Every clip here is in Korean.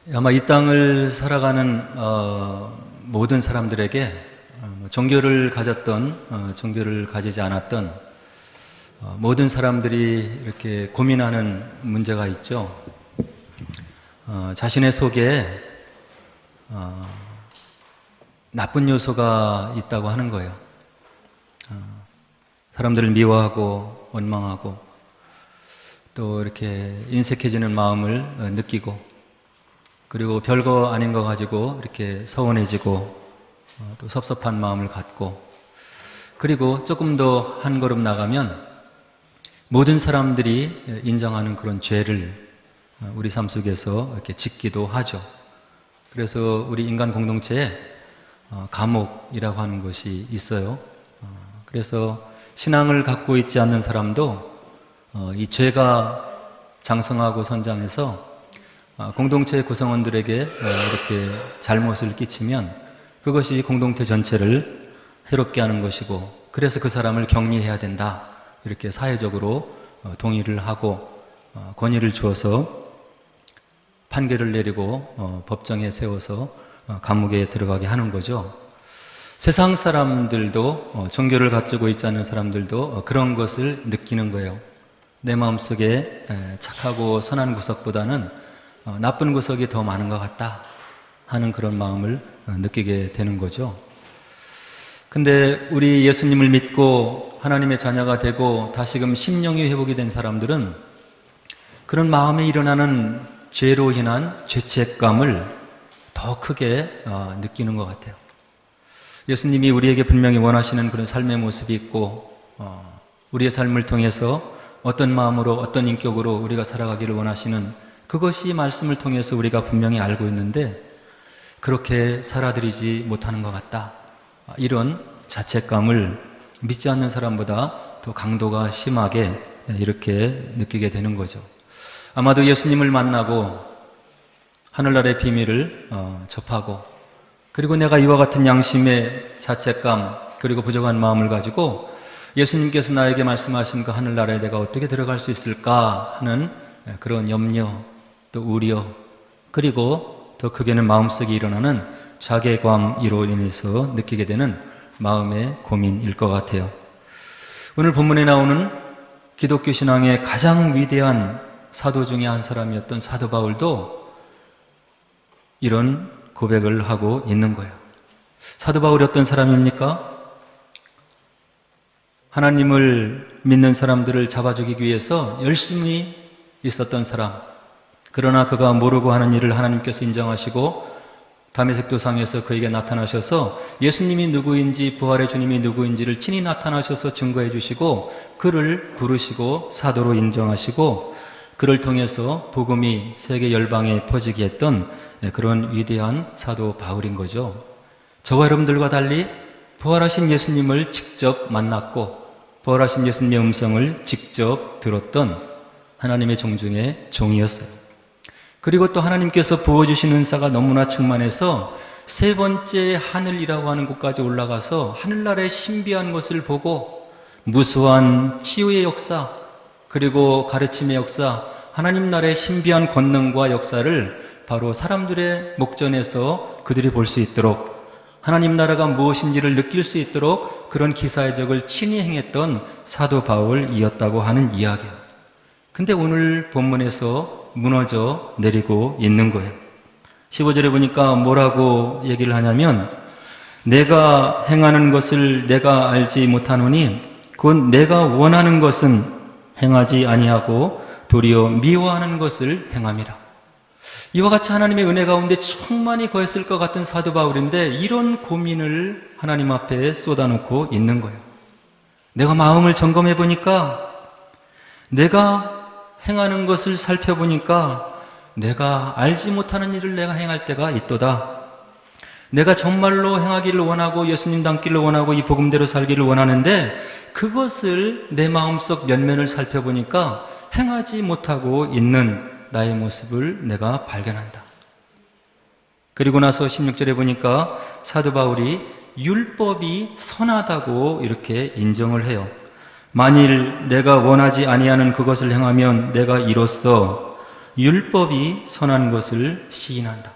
아마 이 땅을 살아가는 모든 사람들에게 종교를 가졌던 종교를 가지지 않았던 모든 사람들이 이렇게 고민하는 문제가 있죠. 자신의 속에 나쁜 요소가 있다고 하는 거예요. 사람들을 미워하고 원망하고 또 이렇게 인색해지는 마음을 느끼고, 그리고 별거 아닌 거 가지고 이렇게 서운해지고 또 섭섭한 마음을 갖고, 그리고 조금 더 한 걸음 나가면 모든 사람들이 인정하는 그런 죄를 우리 삶 속에서 이렇게 짓기도 하죠. 그래서 우리 인간 공동체에 감옥이라고 하는 것이 있어요. 그래서 신앙을 갖고 있지 않는 사람도 이 죄가 장성하고 선장해서 공동체 구성원들에게 이렇게 잘못을 끼치면 그것이 공동체 전체를 해롭게 하는 것이고, 그래서 그 사람을 격리해야 된다, 이렇게 사회적으로 동의를 하고 권위를 주어서 판결을 내리고 법정에 세워서 감옥에 들어가게 하는 거죠. 세상 사람들도 종교를 가지고 있지 않은 사람들도 그런 것을 느끼는 거예요. 내 마음속에 착하고 선한 구석보다는 나쁜 구석이 더 많은 것 같다 하는 그런 마음을 느끼게 되는 거죠. 근데 우리 예수님을 믿고 하나님의 자녀가 되고 다시금 심령이 회복이 된 사람들은 그런 마음에 일어나는 죄로 인한 죄책감을 더 크게 느끼는 것 같아요. 예수님이 우리에게 분명히 원하시는 그런 삶의 모습이 있고, 우리의 삶을 통해서 어떤 마음으로 어떤 인격으로 우리가 살아가기를 원하시는 그것이 말씀을 통해서 우리가 분명히 알고 있는데 그렇게 살아들이지 못하는 것 같다, 이런 자책감을 믿지 않는 사람보다 더 강도가 심하게 이렇게 느끼게 되는 거죠. 아마도 예수님을 만나고 하늘나라의 비밀을 접하고, 그리고 내가 이와 같은 양심의 자책감 그리고 부족한 마음을 가지고 예수님께서 나에게 말씀하신 그 하늘나라에 내가 어떻게 들어갈 수 있을까 하는 그런 염려, 또 우려, 그리고 더 크게는 마음속에 일어나는 자괴감으로 인해서 느끼게 되는 마음의 고민일 것 같아요. 오늘 본문에 나오는 기독교 신앙의 가장 위대한 사도 중에 한 사람이었던 사도 바울도 이런 고백을 하고 있는 거예요. 사도 바울이 어떤 사람입니까? 하나님을 믿는 사람들을 잡아 죽이기 위해서 열심히 있었던 사람, 그러나 그가 모르고 하는 일을 하나님께서 인정하시고 다메섹 도상에서 그에게 나타나셔서 예수님이 누구인지, 부활의 주님이 누구인지를 친히 나타나셔서 증거해 주시고 그를 부르시고 사도로 인정하시고, 그를 통해서 복음이 세계 열방에 퍼지게 했던 그런 위대한 사도 바울인 거죠. 저와 여러분들과 달리 부활하신 예수님을 직접 만났고 부활하신 예수님의 음성을 직접 들었던 하나님의 종 중에 종이었어요. 그리고 또 하나님께서 부어주신 은사가 너무나 충만해서 세 번째 하늘이라고 하는 곳까지 올라가서 하늘나라의 신비한 것을 보고 무수한 치유의 역사, 그리고 가르침의 역사, 하나님 나라의 신비한 권능과 역사를 바로 사람들의 목전에서 그들이 볼 수 있도록, 하나님 나라가 무엇인지를 느낄 수 있도록 그런 기사회적을 친히 행했던 사도 바울이었다고 하는 이야기예요. 근데 오늘 본문에서 무너져 내리고 있는 거예요. 15절에 보니까 뭐라고 얘기를 하냐면, 내가 행하는 것을 내가 알지 못하노니 곧 내가 원하는 것은 행하지 아니하고 도리어 미워하는 것을 행함이라. 이와 같이 하나님의 은혜 가운데 충만히 거했을 것 같은 사도 바울인데 이런 고민을 하나님 앞에 쏟아놓고 있는 거예요. 내가 마음을 점검해 보니까, 내가 행하는 것을 살펴보니까 내가 알지 못하는 일을 내가 행할 때가 있도다. 내가 정말로 행하기를 원하고 예수님 닮기를 원하고 이 복음대로 살기를 원하는데 그것을 내 마음속 면면을 살펴보니까 행하지 못하고 있는 나의 모습을 내가 발견한다. 그리고 나서 16절에 보니까 사도 바울이 율법이 선하다고 이렇게 인정을 해요. 만일 내가 원하지 아니하는 그것을 행하면 내가 이로써 율법이 선한 것을 시인한다.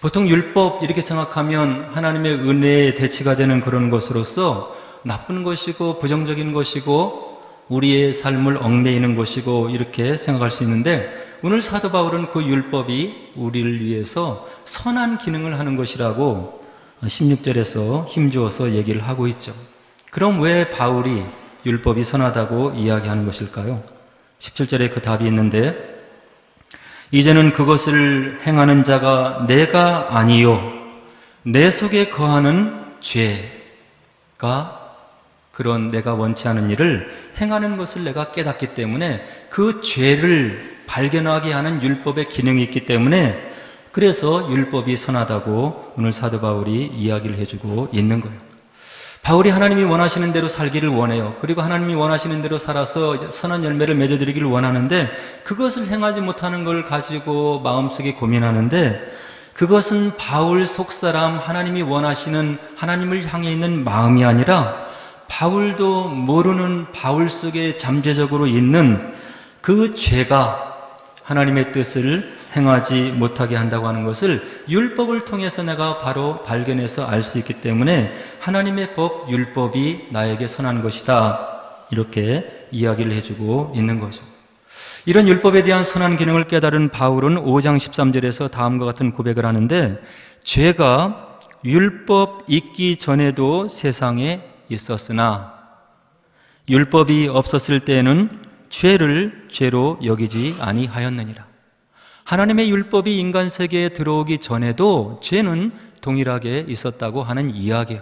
보통 율법 이렇게 생각하면 하나님의 은혜의 대치가 되는 그런 것으로서 나쁜 것이고 부정적인 것이고 우리의 삶을 얽매이는 것이고 이렇게 생각할 수 있는데, 오늘 사도 바울은 그 율법이 우리를 위해서 선한 기능을 하는 것이라고 16절에서 힘주어서 얘기를 하고 있죠. 그럼 왜 바울이 율법이 선하다고 이야기하는 것일까요? 17절에 그 답이 있는데, 이제는 그것을 행하는 자가 내가 아니요 내 속에 거하는 죄가 그런 내가 원치 않은 일을 행하는 것을 내가 깨닫기 때문에 그 죄를 발견하게 하는 율법의 기능이 있기 때문에, 그래서 율법이 선하다고 오늘 사도 바울이 이야기를 해주고 있는 거예요. 바울이 하나님이 원하시는 대로 살기를 원해요. 그리고 하나님이 원하시는 대로 살아서 선한 열매를 맺어드리기를 원하는데, 그것을 행하지 못하는 걸 가지고 마음속에 고민하는데, 그것은 바울 속사람 하나님이 원하시는 하나님을 향해 있는 마음이 아니라 바울도 모르는 바울 속에 잠재적으로 있는 그 죄가 하나님의 뜻을 행하지 못하게 한다고 하는 것을 율법을 통해서 내가 바로 발견해서 알 수 있기 때문에 하나님의 법, 율법이 나에게 선한 것이다, 이렇게 이야기를 해주고 있는 거죠. 이런 율법에 대한 선한 기능을 깨달은 바울은 5장 13절에서 다음과 같은 고백을 하는데, 죄가 율법 있기 전에도 세상에 있었으나 율법이 없었을 때에는 죄를 죄로 여기지 아니하였느니라. 하나님의 율법이 인간 세계에 들어오기 전에도 죄는 동일하게 있었다고 하는 이야기예요.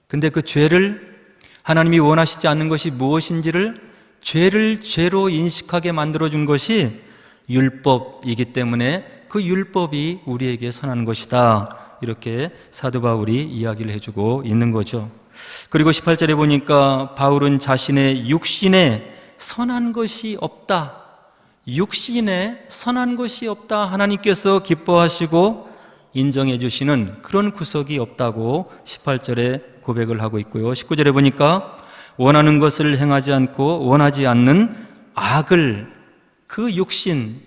근데 그 죄를 하나님이 원하시지 않는 것이 무엇인지를 죄를 죄로 인식하게 만들어준 것이 율법이기 때문에 그 율법이 우리에게 선한 것이다, 이렇게 사도 바울이 이야기를 해주고 있는 거죠. 그리고 18절에 보니까 바울은 자신의 육신에 선한 것이 없다, 육신에 선한 것이 없다, 하나님께서 기뻐하시고 인정해 주시는 그런 구석이 없다고 18절에 고백을 하고 있고요. 19절에 보니까 원하는 것을 행하지 않고 원하지 않는 악을 그 육신이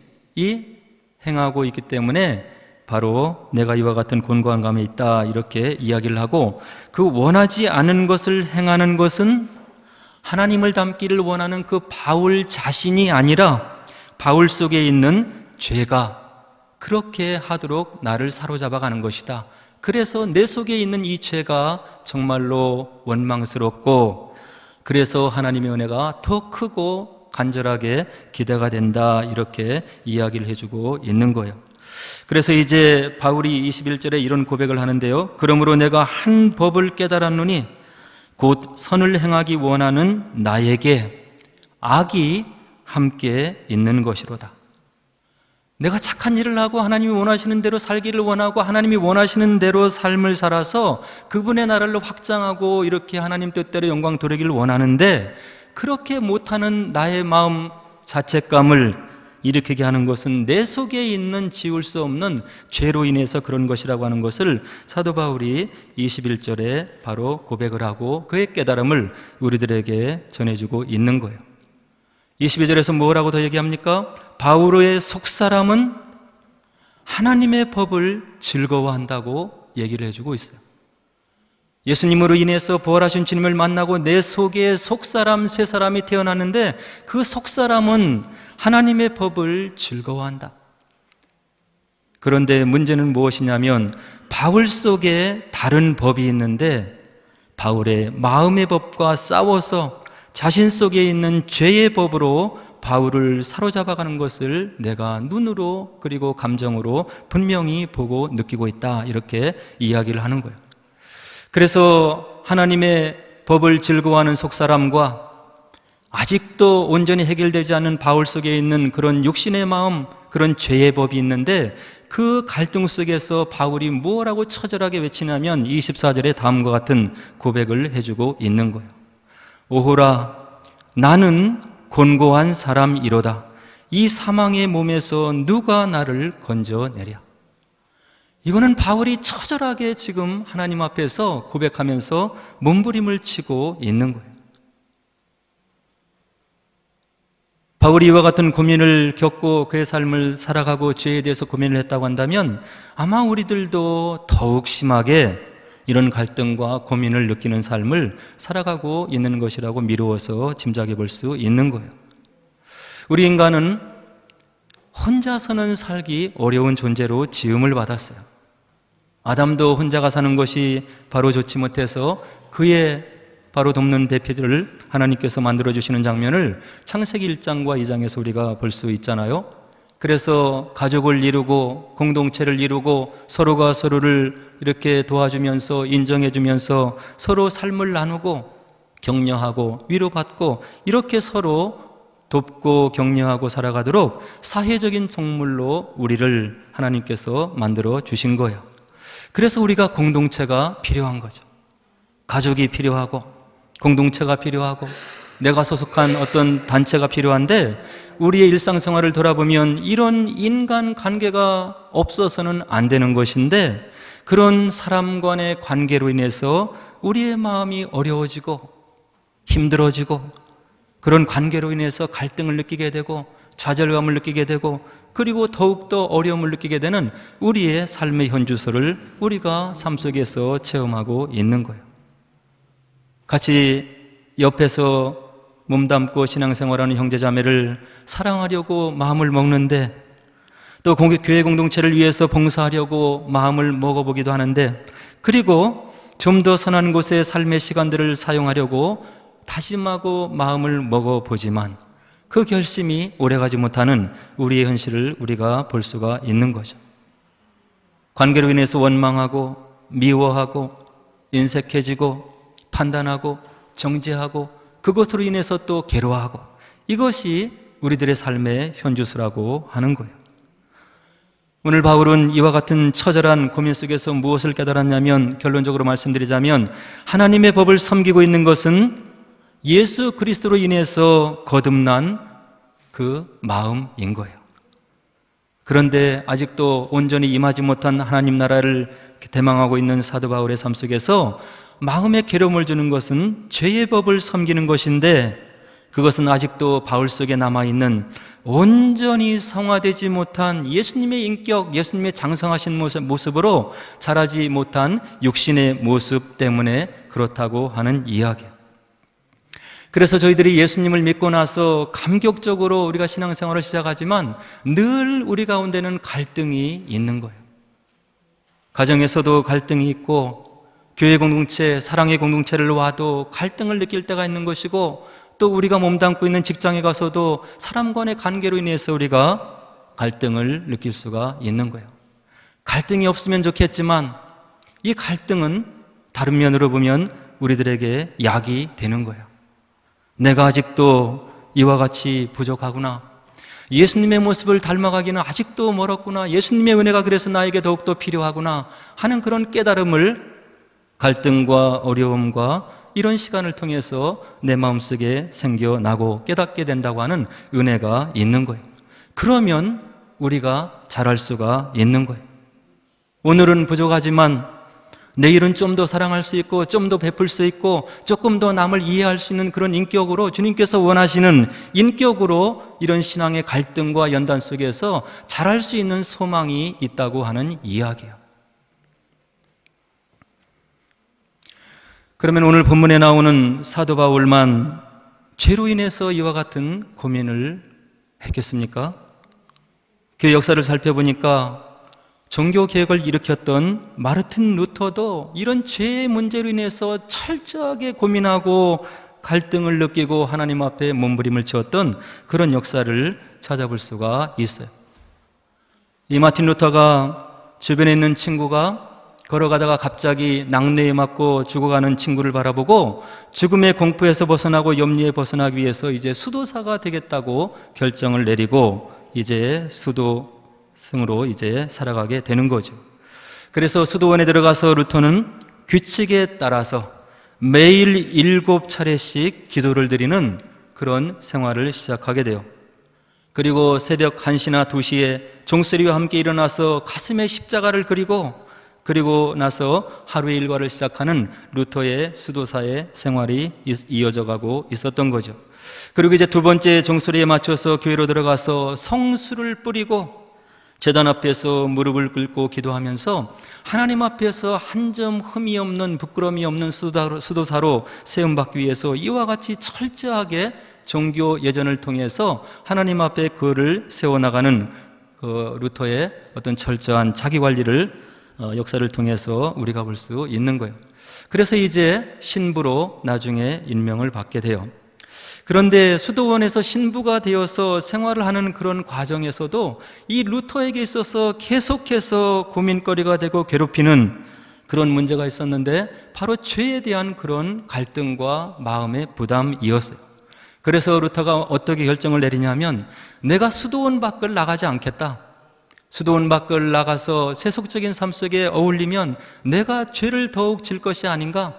행하고 있기 때문에 바로 내가 이와 같은 곤고한 감에 있다, 이렇게 이야기를 하고, 그 원하지 않은 것을 행하는 것은 하나님을 닮기를 원하는 그 바울 자신이 아니라 바울 속에 있는 죄가 그렇게 하도록 나를 사로잡아 가는 것이다. 그래서 내 속에 있는 이 죄가 정말로 원망스럽고, 그래서 하나님의 은혜가 더 크고 간절하게 기대가 된다, 이렇게 이야기를 해주고 있는 거예요. 그래서 이제 바울이 21절에 이런 고백을 하는데요. 그러므로 내가 한 법을 깨달았노니 곧 선을 행하기 원하는 나에게 악이 함께 있는 것이로다. 내가 착한 일을 하고 하나님이 원하시는 대로 살기를 원하고 하나님이 원하시는 대로 삶을 살아서 그분의 나라를 확장하고 이렇게 하나님 뜻대로 영광 돌리기를 원하는데, 그렇게 못하는 나의 마음 자책감을 일으키게 하는 것은 내 속에 있는 지울 수 없는 죄로 인해서 그런 것이라고 하는 것을 사도 바울이 21절에 바로 고백을 하고 그의 깨달음을 우리들에게 전해주고 있는 거예요. 22절에서 뭐라고 더 얘기합니까? 바울의 속사람은 하나님의 법을 즐거워한다고 얘기를 해주고 있어요. 예수님으로 인해서 부활하신 주님을 만나고 내 속에 속사람 새 사람이 태어났는데, 그 속사람은 하나님의 법을 즐거워한다. 그런데 문제는 무엇이냐면 바울 속에 다른 법이 있는데, 바울의 마음의 법과 싸워서 자신 속에 있는 죄의 법으로 바울을 사로잡아가는 것을 내가 눈으로 그리고 감정으로 분명히 보고 느끼고 있다, 이렇게 이야기를 하는 거예요. 그래서 하나님의 법을 즐거워하는 속사람과 아직도 온전히 해결되지 않은 바울 속에 있는 그런 육신의 마음, 그런 죄의 법이 있는데, 그 갈등 속에서 바울이 뭐라고 처절하게 외치냐면 24절에 다음과 같은 고백을 해주고 있는 거예요. 오호라, 나는 곤고한 사람이로다. 이 사망의 몸에서 누가 나를 건져내랴. 이거는 바울이 처절하게 지금 하나님 앞에서 고백하면서 몸부림을 치고 있는 거예요. 바울이 이와 같은 고민을 겪고 그의 삶을 살아가고 죄에 대해서 고민을 했다고 한다면 아마 우리들도 더욱 심하게 이런 갈등과 고민을 느끼는 삶을 살아가고 있는 것이라고 미루어서 짐작해 볼 수 있는 거예요. 우리 인간은 혼자서는 살기 어려운 존재로 지음을 받았어요. 아담도 혼자가 사는 것이 바로 좋지 못해서 그의 바로 돕는 배필을 하나님께서 만들어주시는 장면을 창세기 1장과 2장에서 우리가 볼 수 있잖아요. 그래서 가족을 이루고 공동체를 이루고 서로가 서로를 이렇게 도와주면서 인정해주면서 서로 삶을 나누고 격려하고 위로받고 이렇게 서로 돕고 격려하고 살아가도록 사회적인 동물로 우리를 하나님께서 만들어 주신 거예요. 그래서 우리가 공동체가 필요한 거죠. 가족이 필요하고 공동체가 필요하고 내가 소속한 어떤 단체가 필요한데 우리의 일상생활을 돌아보면 이런 인간 관계가 없어서는 안 되는 것인데 그런 사람 간의 관계로 인해서 우리의 마음이 어려워지고 힘들어지고 그런 관계로 인해서 갈등을 느끼게 되고 좌절감을 느끼게 되고 그리고 더욱더 어려움을 느끼게 되는 우리의 삶의 현주소를 우리가 삶 속에서 체험하고 있는 거예요. 같이 옆에서 몸담고 신앙생활하는 형제자매를 사랑하려고 마음을 먹는데 또 교회 공동체를 위해서 봉사하려고 마음을 먹어보기도 하는데 그리고 좀 더 선한 곳에 삶의 시간들을 사용하려고 다짐하고 마음을 먹어보지만 그 결심이 오래가지 못하는 우리의 현실을 우리가 볼 수가 있는 거죠. 관계로 인해서 원망하고 미워하고 인색해지고 판단하고 정죄하고 그것으로 인해서 또 괴로워하고 이것이 우리들의 삶의 현주소라고 하는 거예요. 오늘 바울은 이와 같은 처절한 고민 속에서 무엇을 깨달았냐면 결론적으로 말씀드리자면 하나님의 법을 섬기고 있는 것은 예수 그리스도로 인해서 거듭난 그 마음인 거예요. 그런데 아직도 온전히 임하지 못한 하나님 나라를 대망하고 있는 사도 바울의 삶 속에서 마음에 괴로움을 주는 것은 죄의 법을 섬기는 것인데 그것은 아직도 바울 속에 남아있는 온전히 성화되지 못한 예수님의 인격, 예수님의 장성하신 모습으로 자라지 못한 육신의 모습 때문에 그렇다고 하는 이야기예요. 그래서 저희들이 예수님을 믿고 나서 감격적으로 우리가 신앙생활을 시작하지만 늘 우리 가운데는 갈등이 있는 거예요. 가정에서도 갈등이 있고 교회 공동체, 사랑의 공동체를 와도 갈등을 느낄 때가 있는 것이고 또 우리가 몸담고 있는 직장에 가서도 사람 간의 관계로 인해서 우리가 갈등을 느낄 수가 있는 거예요. 갈등이 없으면 좋겠지만 이 갈등은 다른 면으로 보면 우리들에게 약이 되는 거예요. 내가 아직도 이와 같이 부족하구나. 예수님의 모습을 닮아가기는 아직도 멀었구나. 예수님의 은혜가 그래서 나에게 더욱더 필요하구나 하는 그런 깨달음을 갈등과 어려움과 이런 시간을 통해서 내 마음속에 생겨나고 깨닫게 된다고 하는 은혜가 있는 거예요. 그러면 우리가 잘할 수가 있는 거예요. 오늘은 부족하지만 내일은 좀 더 사랑할 수 있고 좀 더 베풀 수 있고 조금 더 남을 이해할 수 있는 그런 인격으로 주님께서 원하시는 인격으로 이런 신앙의 갈등과 연단 속에서 잘할 수 있는 소망이 있다고 하는 이야기예요. 그러면 오늘 본문에 나오는 사도 바울만 죄로 인해서 이와 같은 고민을 했겠습니까? 그 역사를 살펴보니까 종교개혁을 일으켰던 마르틴 루터도 이런 죄의 문제로 인해서 철저하게 고민하고 갈등을 느끼고 하나님 앞에 몸부림을 치었던 그런 역사를 찾아볼 수가 있어요. 이 마틴 루터가 주변에 있는 친구가 걸어가다가 갑자기 낙뢰에 맞고 죽어가는 친구를 바라보고 죽음의 공포에서 벗어나고 염려에 벗어나기 위해서 이제 수도사가 되겠다고 결정을 내리고 이제 수도승으로 이제 살아가게 되는 거죠. 그래서 수도원에 들어가서 루터는 규칙에 따라서 매일 7차례씩 기도를 드리는 그런 생활을 시작하게 돼요. 그리고 새벽 1시나 2시에 종소리와 함께 일어나서 가슴에 십자가를 그리고 나서 하루의 일과를 시작하는 루터의 수도사의 생활이 이어져 가고 있었던 거죠. 그리고 이제 두 번째 종소리에 맞춰서 교회로 들어가서 성수를 뿌리고 제단 앞에서 무릎을 꿇고 기도하면서 하나님 앞에서 한 점 흠이 없는, 부끄러움이 없는 수도사로 세움받기 위해서 이와 같이 철저하게 종교 예전을 통해서 하나님 앞에 그를 세워나가는 그 루터의 어떤 철저한 자기관리를 역사를 통해서 우리가 볼 수 있는 거예요. 그래서 이제 신부로 나중에 임명을 받게 돼요. 그런데 수도원에서 신부가 되어서 생활을 하는 그런 과정에서도 이 루터에게 있어서 계속해서 고민거리가 되고 괴롭히는 그런 문제가 있었는데 바로 죄에 대한 그런 갈등과 마음의 부담이었어요. 그래서 루터가 어떻게 결정을 내리냐면 내가 수도원 밖을 나가지 않겠다. 수도원 밖을 나가서 세속적인 삶 속에 어울리면 내가 죄를 더욱 질 것이 아닌가?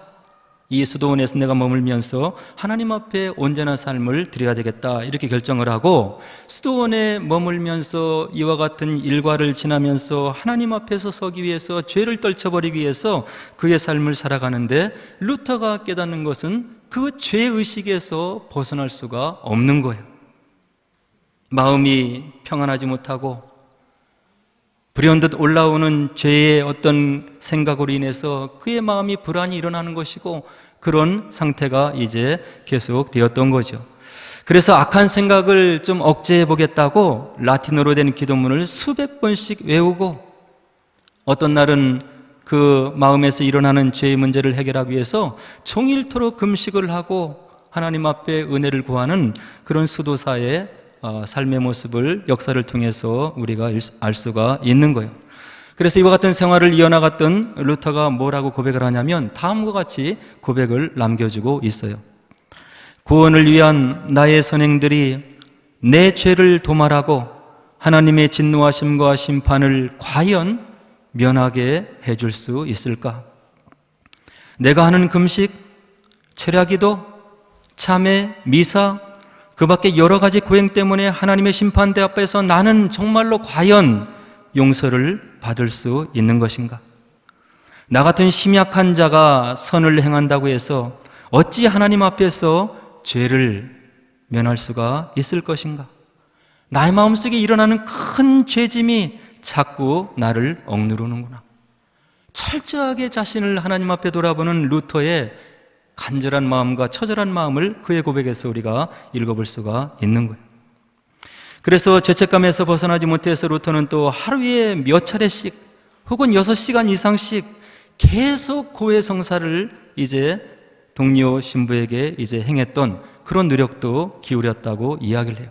이 수도원에서 내가 머물면서 하나님 앞에 온전한 삶을 드려야 되겠다, 이렇게 결정을 하고 수도원에 머물면서 이와 같은 일과를 지나면서 하나님 앞에서 서기 위해서 죄를 떨쳐버리기 위해서 그의 삶을 살아가는데 루터가 깨닫는 것은 그 죄의식에서 벗어날 수가 없는 거예요. 마음이 평안하지 못하고 불현듯 올라오는 죄의 어떤 생각으로 인해서 그의 마음이 불안이 일어나는 것이고 그런 상태가 이제 계속 되었던 거죠. 그래서 악한 생각을 좀 억제해 보겠다고 라틴어로 된 기도문을 수백 번씩 외우고 어떤 날은 그 마음에서 일어나는 죄의 문제를 해결하기 위해서 종일토록 금식을 하고 하나님 앞에 은혜를 구하는 그런 수도사의 삶의 모습을 역사를 통해서 우리가 알 수가 있는 거예요. 그래서 이와 같은 생활을 이어나갔던 루터가 뭐라고 고백을 하냐면 다음과 같이 고백을 남겨주고 있어요. 구원을 위한 나의 선행들이 내 죄를 도말하고 하나님의 진노하심과 심판을 과연 면하게 해줄 수 있을까? 내가 하는 금식, 철야기도, 참회, 미사, 그 밖에 여러 가지 고행 때문에 하나님의 심판대 앞에서 나는 정말로 과연 용서를 받을 수 있는 것인가? 나 같은 심약한 자가 선을 행한다고 해서 어찌 하나님 앞에서 죄를 면할 수가 있을 것인가? 나의 마음속에 일어나는 큰 죄짐이 자꾸 나를 억누르는구나. 철저하게 자신을 하나님 앞에 돌아보는 루터의 간절한 마음과 처절한 마음을 그의 고백에서 우리가 읽어볼 수가 있는 거예요. 그래서 죄책감에서 벗어나지 못해서 루터는 또 하루에 몇 차례씩 혹은 6시간 이상씩 계속 고해성사를 이제 동료 신부에게 이제 행했던 그런 노력도 기울였다고 이야기를 해요.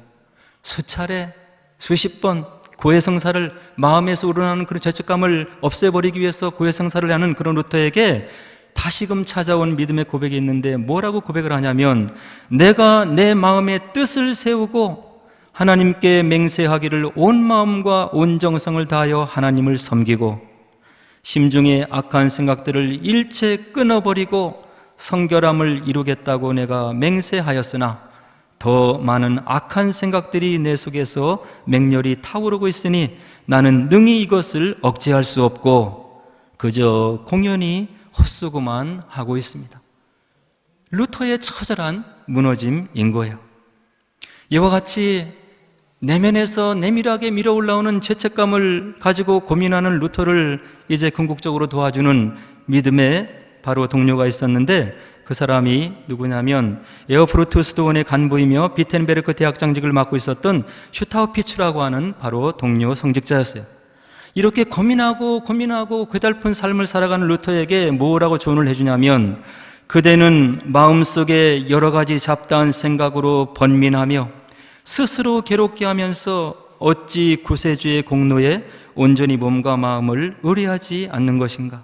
수차례, 수십 번 고해성사를 마음에서 우러나는 그런 죄책감을 없애버리기 위해서 고해성사를 하는 그런 루터에게 다시금 찾아온 믿음의 고백이 있는데 뭐라고 고백을 하냐면 내가 내 마음의 뜻을 세우고 하나님께 맹세하기를 온 마음과 온 정성을 다하여 하나님을 섬기고 심중의 악한 생각들을 일체 끊어버리고 성결함을 이루겠다고 내가 맹세하였으나 더 많은 악한 생각들이 내 속에서 맹렬히 타오르고 있으니 나는 능히 이것을 억제할 수 없고 그저 공연히 헛수고만 하고 있습니다. 루터의 처절한 무너짐인 거예요. 이와 같이 내면에서 내밀하게 밀어 올라오는 죄책감을 가지고 고민하는 루터를 이제 궁극적으로 도와주는 믿음의 바로 동료가 있었는데 그 사람이 누구냐면 에어프루트 수도원의 간부이며 비텐베르크 대학장직을 맡고 있었던 슈타우피츠라고 하는 바로 동료 성직자였어요. 이렇게 고민하고 괴달픈 삶을 살아가는 루터에게 뭐라고 조언을 해주냐면 그대는 마음속에 여러 가지 잡다한 생각으로 번민하며 스스로 괴롭게 하면서 어찌 구세주의 공로에 온전히 몸과 마음을 의뢰하지 않는 것인가?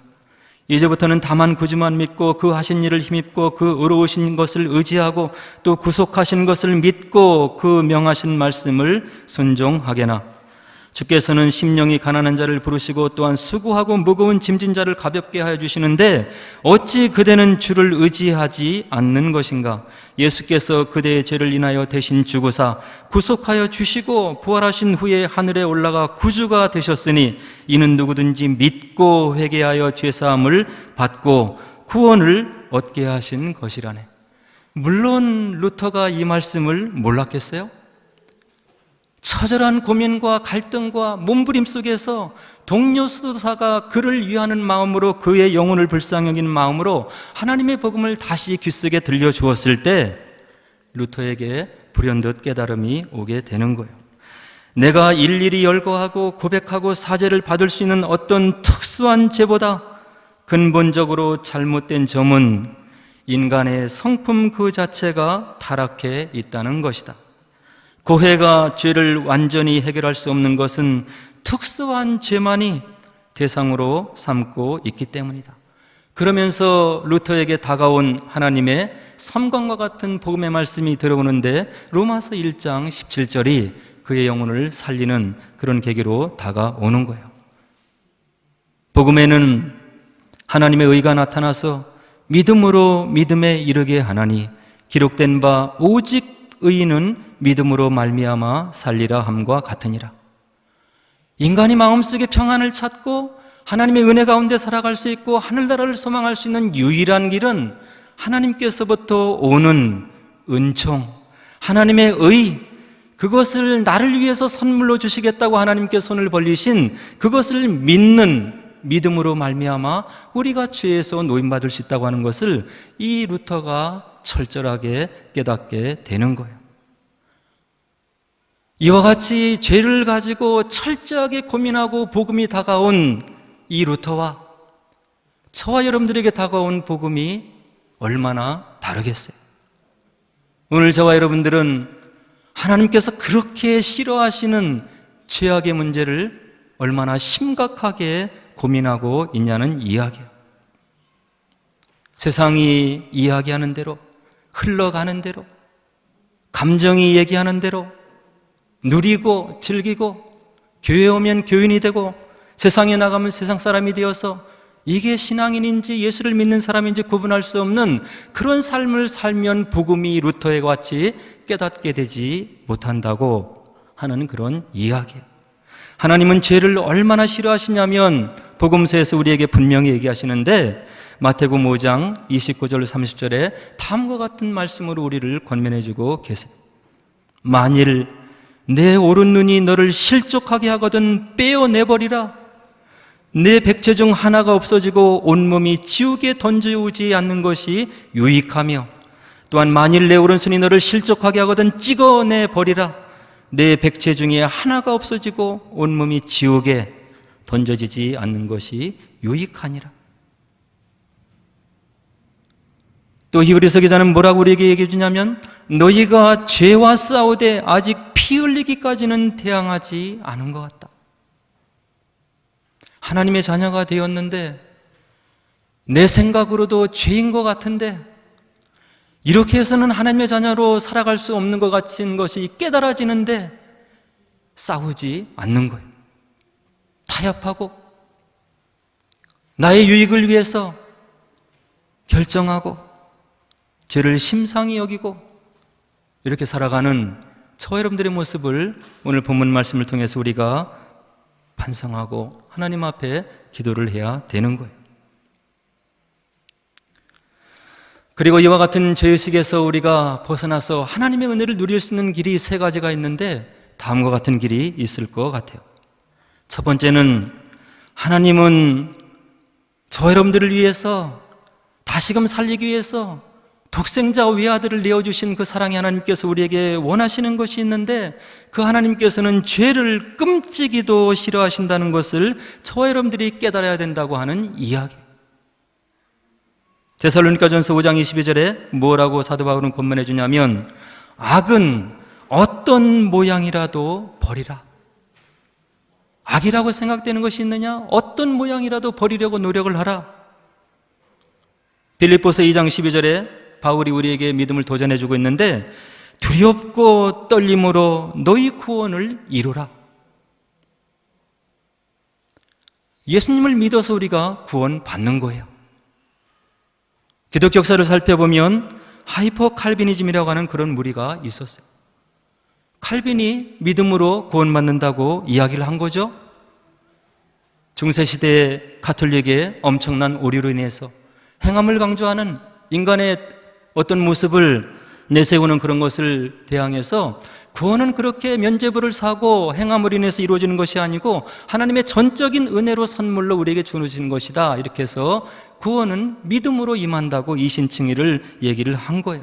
이제부터는 다만 구주만 믿고 그 하신 일을 힘입고 그 의로우신 것을 의지하고 또 구속하신 것을 믿고 그 명하신 말씀을 순종하게나 주께서는 심령이 가난한 자를 부르시고 또한 수고하고 무거운 짐진 자를 가볍게 하여 주시는데 어찌 그대는 주를 의지하지 않는 것인가? 예수께서 그대의 죄를 인하여 대신 죽으사 구속하여 주시고 부활하신 후에 하늘에 올라가 구주가 되셨으니 이는 누구든지 믿고 회개하여 죄사함을 받고 구원을 얻게 하신 것이라네. 물론 루터가 이 말씀을 몰랐겠어요? 처절한 고민과 갈등과 몸부림 속에서 동료 수도사가 그를 위하는 마음으로, 그의 영혼을 불쌍히 여기는 마음으로 하나님의 복음을 다시 귓속에 들려주었을 때 루터에게 불현듯 깨달음이 오게 되는 거예요. 내가 일일이 열거하고 고백하고 사죄를 받을 수 있는 어떤 특수한 죄보다 근본적으로 잘못된 점은 인간의 성품 그 자체가 타락해 있다는 것이다. 고해가 죄를 완전히 해결할 수 없는 것은 특수한 죄만이 대상으로 삼고 있기 때문이다. 그러면서 루터에게 다가온 하나님의 섬광과 같은 복음의 말씀이 들어오는데 로마서 1장 17절이 그의 영혼을 살리는 그런 계기로 다가오는 거예요. 복음에는 하나님의 의가 나타나서 믿음으로 믿음에 이르게 하나니 기록된 바 오직 의인은 믿음으로 말미암아 살리라 함과 같으니라. 인간이 마음속에 평안을 찾고 하나님의 은혜 가운데 살아갈 수 있고 하늘나라를 소망할 수 있는 유일한 길은 하나님께서부터 오는 은총, 하나님의 의, 그것을 나를 위해서 선물로 주시겠다고 하나님께 손을 벌리신 그것을 믿는 믿음으로 말미암아 우리가 죄에서 노임받을 수 있다고 하는 것을 이 루터가 철저하게 깨닫게 되는 거예요. 이와 같이 죄를 가지고 철저하게 고민하고 복음이 다가온 이 루터와 저와 여러분들에게 다가온 복음이 얼마나 다르겠어요? 오늘 저와 여러분들은 하나님께서 그렇게 싫어하시는 죄악의 문제를 얼마나 심각하게 고민하고 있냐는 이야기예요. 세상이 이야기하는 대로, 흘러가는 대로, 감정이 얘기하는 대로 누리고 즐기고 교회 오면 교인이 되고 세상에 나가면 세상 사람이 되어서 이게 신앙인인지 예수를 믿는 사람인지 구분할 수 없는 그런 삶을 살면 복음이 루터에 같이 깨닫게 되지 못한다고 하는 그런 이야기예요. 하나님은 죄를 얼마나 싫어하시냐면 복음서에서 우리에게 분명히 얘기하시는데 마태복음 5장 29절 30절에 다음과 같은 말씀으로 우리를 권면해주고 계세요. 만일 내 오른 눈이 너를 실족하게 하거든 빼어내버리라. 내 백체 중 하나가 없어지고 온몸이 지옥에 던져오지 않는 것이 유익하며 또한 만일 내 오른손이 너를 실족하게 하거든 찍어내버리라. 내 백체 중에 하나가 없어지고 온몸이 지옥에 던져지지 않는 것이 유익하니라. 또 히브리서 기자는 뭐라고 우리에게 얘기해 주냐면 너희가 죄와 싸우되 아직 피 흘리기까지는 대항하지 않은 것 같다. 하나님의 자녀가 되었는데 내 생각으로도 죄인 것 같은데 이렇게 해서는 하나님의 자녀로 살아갈 수 없는 것 같은 것이 깨달아지는데 싸우지 않는 거예요. 타협하고 나의 유익을 위해서 결정하고 죄를 심상히 여기고 이렇게 살아가는 저와 여러분들의 모습을 오늘 본문 말씀을 통해서 우리가 반성하고 하나님 앞에 기도를 해야 되는 거예요. 그리고 이와 같은 죄의식에서 우리가 벗어나서 하나님의 은혜를 누릴 수 있는 길이 세 가지가 있는데 다음과 같은 길이 있을 것 같아요. 첫 번째는 하나님은 저와 여러분들을 위해서 다시금 살리기 위해서 독생자 외아들을 내어주신 그 사랑의 하나님께서 우리에게 원하시는 것이 있는데 그 하나님께서는 죄를 끔찍이도 싫어하신다는 것을 저와 여러분들이 깨달아야 된다고 하는 이야기. 데살로니가전서 5장 22절에 뭐라고 사도 바울은 권면해 주냐면 악은 어떤 모양이라도 버리라. 악이라고 생각되는 것이 있느냐? 어떤 모양이라도 버리려고 노력을 하라. 빌립보서 2장 12절에 바울이 우리에게 믿음을 도전해주고 있는데 두렵고 떨림으로 너희 구원을 이루라. 예수님을 믿어서 우리가 구원받는 거예요. 기독교 역사를 살펴보면 하이퍼 칼비니즘이라고 하는 그런 무리가 있었어요. 칼빈이 믿음으로 구원받는다고 이야기를 한 거죠. 중세시대의 가톨릭의 엄청난 오류로 인해서 행함을 강조하는 인간의 어떤 모습을 내세우는 그런 것을 대항해서 구원은 그렇게 면죄부를 사고 행함으로 인해서 이루어지는 것이 아니고 하나님의 전적인 은혜로 선물로 우리에게 주어진 것이다. 이렇게 해서 구원은 믿음으로 임한다고 이신칭의를 얘기를 한 거예요.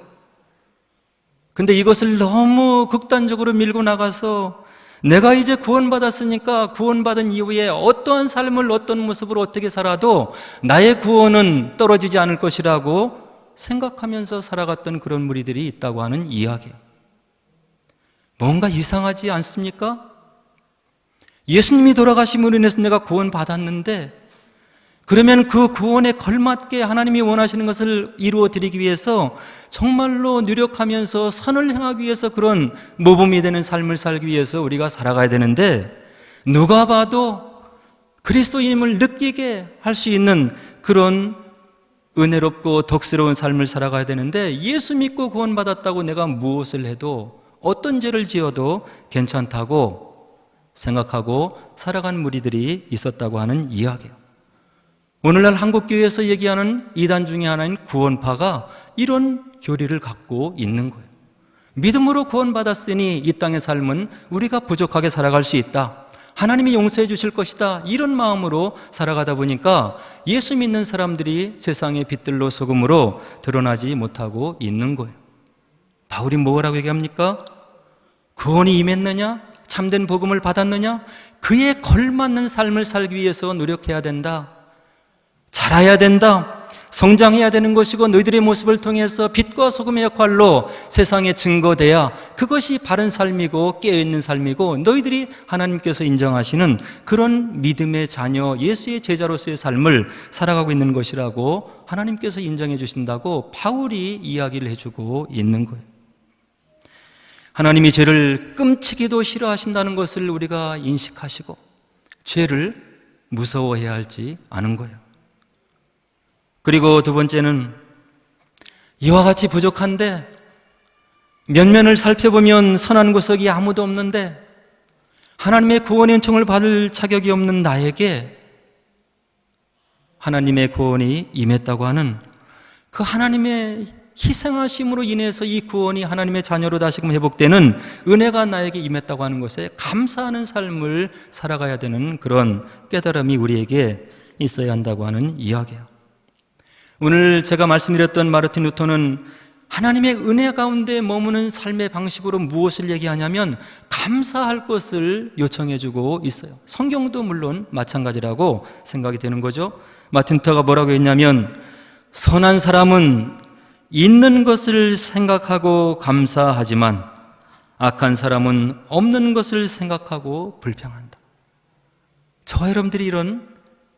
근데 이것을 너무 극단적으로 밀고 나가서 내가 이제 구원받았으니까 구원받은 이후에 어떠한 삶을 어떤 모습으로 어떻게 살아도 나의 구원은 떨어지지 않을 것이라고 생각하면서 살아갔던 그런 무리들이 있다고 하는 이야기예요. 뭔가 이상하지 않습니까? 예수님이 돌아가심으로 인해서 내가 구원받았는데 그러면 그 구원에 걸맞게 하나님이 원하시는 것을 이루어 드리기 위해서 정말로 노력하면서 선을 행하기 위해서 그런 모범이 되는 삶을 살기 위해서 우리가 살아가야 되는데 누가 봐도 그리스도임을 느끼게 할 수 있는 그런 은혜롭고 덕스러운 삶을 살아가야 되는데 예수 믿고 구원받았다고 내가 무엇을 해도 어떤 죄를 지어도 괜찮다고 생각하고 살아간 무리들이 있었다고 하는 이야기예요. 오늘날 한국교회에서 얘기하는 이단 중에 하나인 구원파가 이런 교리를 갖고 있는 거예요. 믿음으로 구원받았으니 이 땅의 삶은 우리가 부족하게 살아갈 수 있다. 하나님이 용서해 주실 것이다. 이런 마음으로 살아가다 보니까 예수 믿는 사람들이 세상의 빛들로 소금으로 드러나지 못하고 있는 거예요. 바울이 뭐라고 얘기합니까? 구원이 임했느냐? 참된 복음을 받았느냐? 그에 걸맞는 삶을 살기 위해서 노력해야 된다. 자라야 된다. 성장해야 되는 것이고 너희들의 모습을 통해서 빛과 소금의 역할로 세상에 증거돼야 그것이 바른 삶이고 깨어있는 삶이고 너희들이 하나님께서 인정하시는 그런 믿음의 자녀, 예수의 제자로서의 삶을 살아가고 있는 것이라고 하나님께서 인정해 주신다고 바울이 이야기를 해주고 있는 거예요. 하나님이 죄를 끔찍이도 싫어하신다는 것을 우리가 인식하시고 죄를 무서워해야 할지 아는 거예요. 그리고 두 번째는 이와 같이 부족한데 면면을 살펴보면 선한 구석이 아무도 없는데 하나님의 구원의 은총을 받을 자격이 없는 나에게 하나님의 구원이 임했다고 하는 그 하나님의 희생하심으로 인해서 이 구원이 하나님의 자녀로 다시금 회복되는 은혜가 나에게 임했다고 하는 것에 감사하는 삶을 살아가야 되는 그런 깨달음이 우리에게 있어야 한다고 하는 이야기예요. 오늘 제가 말씀드렸던 마르틴 루터는 하나님의 은혜 가운데 머무는 삶의 방식으로 무엇을 얘기하냐면 감사할 것을 요청해주고 있어요. 성경도 물론 마찬가지라고 생각이 되는 거죠. 마르틴 루터가 뭐라고 했냐면 선한 사람은 있는 것을 생각하고 감사하지만 악한 사람은 없는 것을 생각하고 불평한다. 저와 여러분들이 이런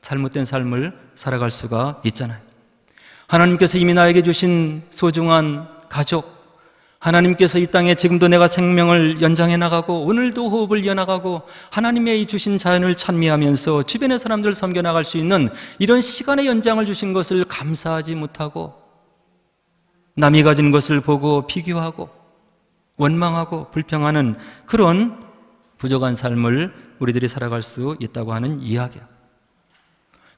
잘못된 삶을 살아갈 수가 있잖아요. 하나님께서 이미 나에게 주신 소중한 가족, 하나님께서 이 땅에 지금도 내가 생명을 연장해 나가고 오늘도 호흡을 이어나가고 하나님의 이 주신 자연을 찬미하면서 주변의 사람들을 섬겨나갈 수 있는 이런 시간의 연장을 주신 것을 감사하지 못하고 남이 가진 것을 보고 비교하고 원망하고 불평하는 그런 부족한 삶을 우리들이 살아갈 수 있다고 하는 이야기야.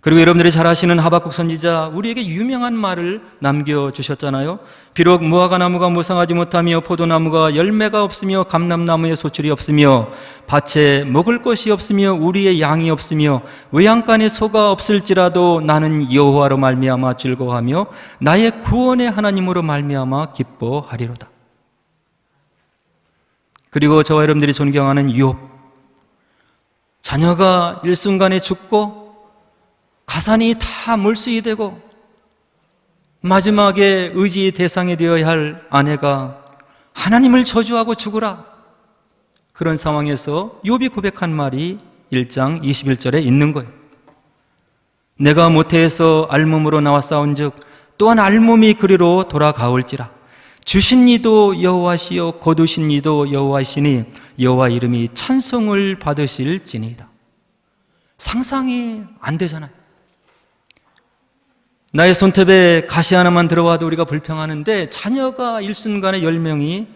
그리고 여러분들이 잘 아시는 하박국 선지자 우리에게 유명한 말을 남겨주셨잖아요. 비록 무화과 나무가 무성하지 못하며 포도나무가 열매가 없으며 감람나무에 소출이 없으며 밭에 먹을 것이 없으며 우리의 양이 없으며 외양간에 소가 없을지라도 나는 여호와로 말미암아 즐거워하며 나의 구원의 하나님으로 말미암아 기뻐하리로다. 그리고 저와 여러분들이 존경하는 욥, 자녀가 일순간에 죽고 가산이 다 몰수이 되고 마지막에 의지의 대상이 되어야 할 아내가 하나님을 저주하고 죽으라. 그런 상황에서 욥이 고백한 말이 1장 21절에 있는 거예요. 내가 모태에서 알몸으로 나왔사온즉 또한 알몸이 그리로 돌아가올지라. 주신 이도 여호와시요 거두신 이도 여호와시니 여호와 이름이 찬송을 받으실지니이다. 상상이 안 되잖아요. 나의 손톱에 가시 하나만 들어와도 우리가 불평하는데 자녀가 일순간에 10명이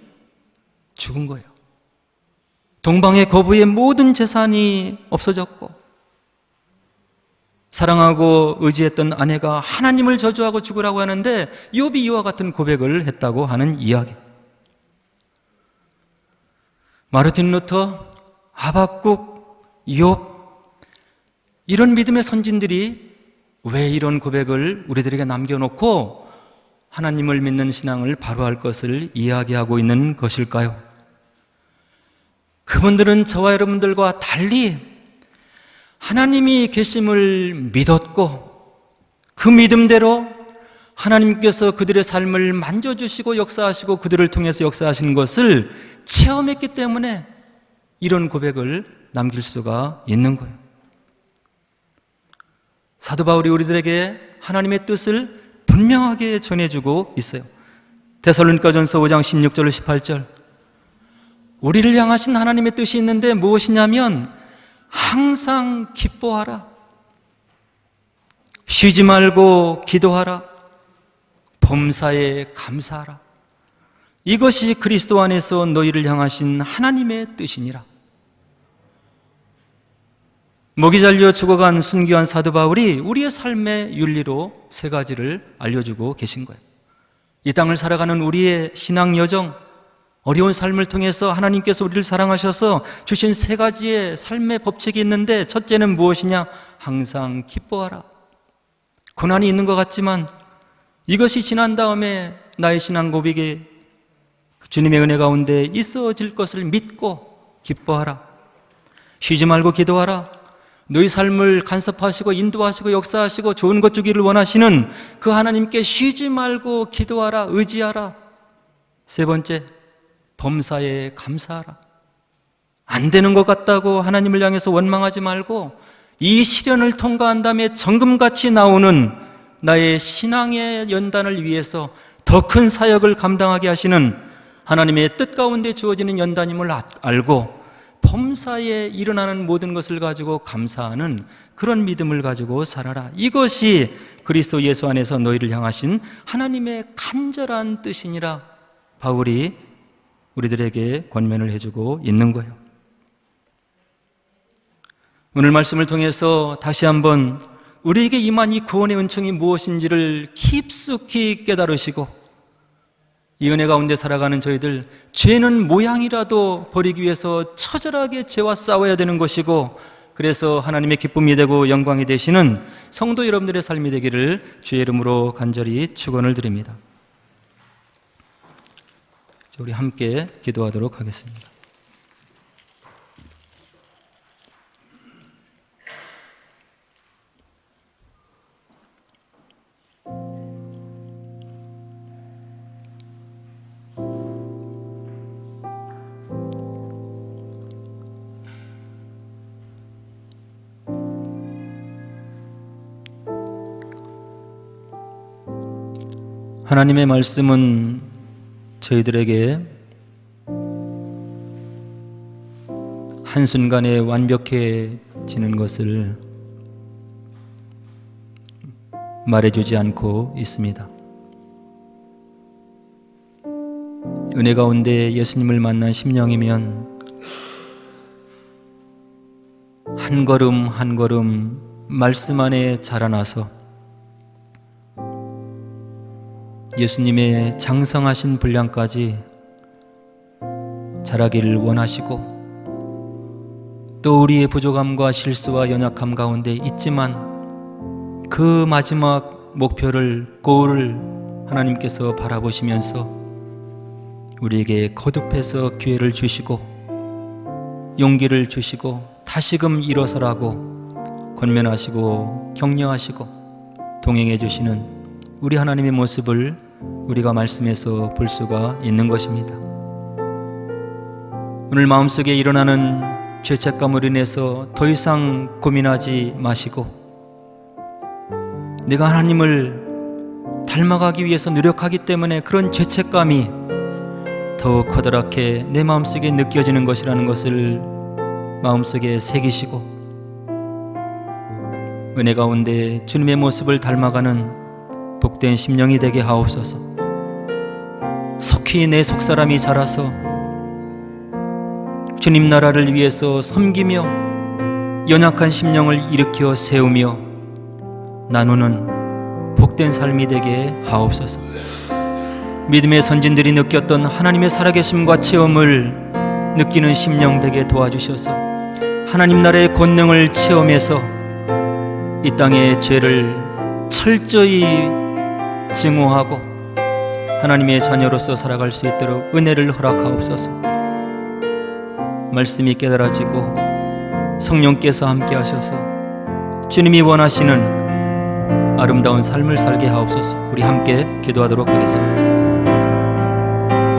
죽은 거예요. 동방의 거부의 모든 재산이 없어졌고 사랑하고 의지했던 아내가 하나님을 저주하고 죽으라고 하는데 욥이 이와 같은 고백을 했다고 하는 이야기. 마르틴 루터, 하박국, 욥, 이런 믿음의 선진들이 왜 이런 고백을 우리들에게 남겨놓고 하나님을 믿는 신앙을 바로 할 것을 이야기하고 있는 것일까요? 그분들은 저와 여러분들과 달리 하나님이 계심을 믿었고 그 믿음대로 하나님께서 그들의 삶을 만져주시고 역사하시고 그들을 통해서 역사하시는 것을 체험했기 때문에 이런 고백을 남길 수가 있는 거예요. 사도 바울이 우리들에게 하나님의 뜻을 분명하게 전해주고 있어요. 데살로니가전서 5장 16절 18절, 우리를 향하신 하나님의 뜻이 있는데 무엇이냐면 항상 기뻐하라, 쉬지 말고 기도하라, 범사에 감사하라. 이것이 그리스도 안에서 너희를 향하신 하나님의 뜻이니라. 목이 잘려 죽어간 순교한 사도 바울이 우리의 삶의 윤리로 세 가지를 알려주고 계신 거예요. 이 땅을 살아가는 우리의 신앙 여정, 어려운 삶을 통해서 하나님께서 우리를 사랑하셔서 주신 세 가지의 삶의 법칙이 있는데, 첫째는 무엇이냐? 항상 기뻐하라. 고난이 있는 것 같지만 이것이 지난 다음에 나의 신앙 고백이 주님의 은혜 가운데 있어질 것을 믿고 기뻐하라. 쉬지 말고 기도하라. 너희 삶을 간섭하시고 인도하시고 역사하시고 좋은 것 주기를 원하시는 그 하나님께 쉬지 말고 기도하라, 의지하라. 세 번째, 범사에 감사하라. 안 되는 것 같다고 하나님을 향해서 원망하지 말고 이 시련을 통과한 다음에 정금같이 나오는 나의 신앙의 연단을 위해서 더 큰 사역을 감당하게 하시는 하나님의 뜻 가운데 주어지는 연단임을 알고 범사에 일어나는 모든 것을 가지고 감사하는 그런 믿음을 가지고 살아라. 이것이 그리스도 예수 안에서 너희를 향하신 하나님의 간절한 뜻이니라. 바울이 우리들에게 권면을 해주고 있는 거예요. 오늘 말씀을 통해서 다시 한번 우리에게 임한 이 구원의 은총이 무엇인지를 깊숙이 깨달으시고, 이 은혜 가운데 살아가는 저희들, 죄는 모양이라도 버리기 위해서 처절하게 죄와 싸워야 되는 것이고, 그래서 하나님의 기쁨이 되고 영광이 되시는 성도 여러분들의 삶이 되기를 주의 이름으로 간절히 축원을 드립니다. 우리 함께 기도하도록 하겠습니다. 하나님의 말씀은 저희들에게 한순간에 완벽해지는 것을 말해주지 않고 있습니다. 은혜 가운데 예수님을 만난 심령이면 한 걸음 한 걸음 말씀 안에 자라나서 예수님의 장성하신 분량까지 자라기를 원하시고, 또 우리의 부족함과 실수와 연약함 가운데 있지만 그 마지막 목표를, 고울을 하나님께서 바라보시면서 우리에게 거듭해서 기회를 주시고 용기를 주시고 다시금 일어서라고 권면하시고 격려하시고 동행해 주시는 우리 하나님의 모습을 우리가 말씀에서 볼 수가 있는 것입니다. 오늘 마음속에 일어나는 죄책감으로 인해서 더 이상 고민하지 마시고, 내가 하나님을 닮아가기 위해서 노력하기 때문에 그런 죄책감이 더욱 커다랗게 내 마음속에 느껴지는 것이라는 것을 마음속에 새기시고, 은혜 가운데 주님의 모습을 닮아가는 복된 심령이 되게 하옵소서. 속히 내 속사람이 자라서 주님 나라를 위해서 섬기며 연약한 심령을 일으켜 세우며 나누는 복된 삶이 되게 하옵소서. 믿음의 선진들이 느꼈던 하나님의 살아계심과 체험을 느끼는 심령 되게 도와주셔서 하나님 나라의 권능을 체험해서 이 땅의 죄를 철저히 증오하고 하나님의 자녀로서 살아갈 수 있도록 은혜를 허락하옵소서. 말씀이 깨달아지고 성령께서 함께 하셔서 주님이 원하시는 아름다운 삶을 살게 하옵소서. 우리 함께 기도하도록 하겠습니다.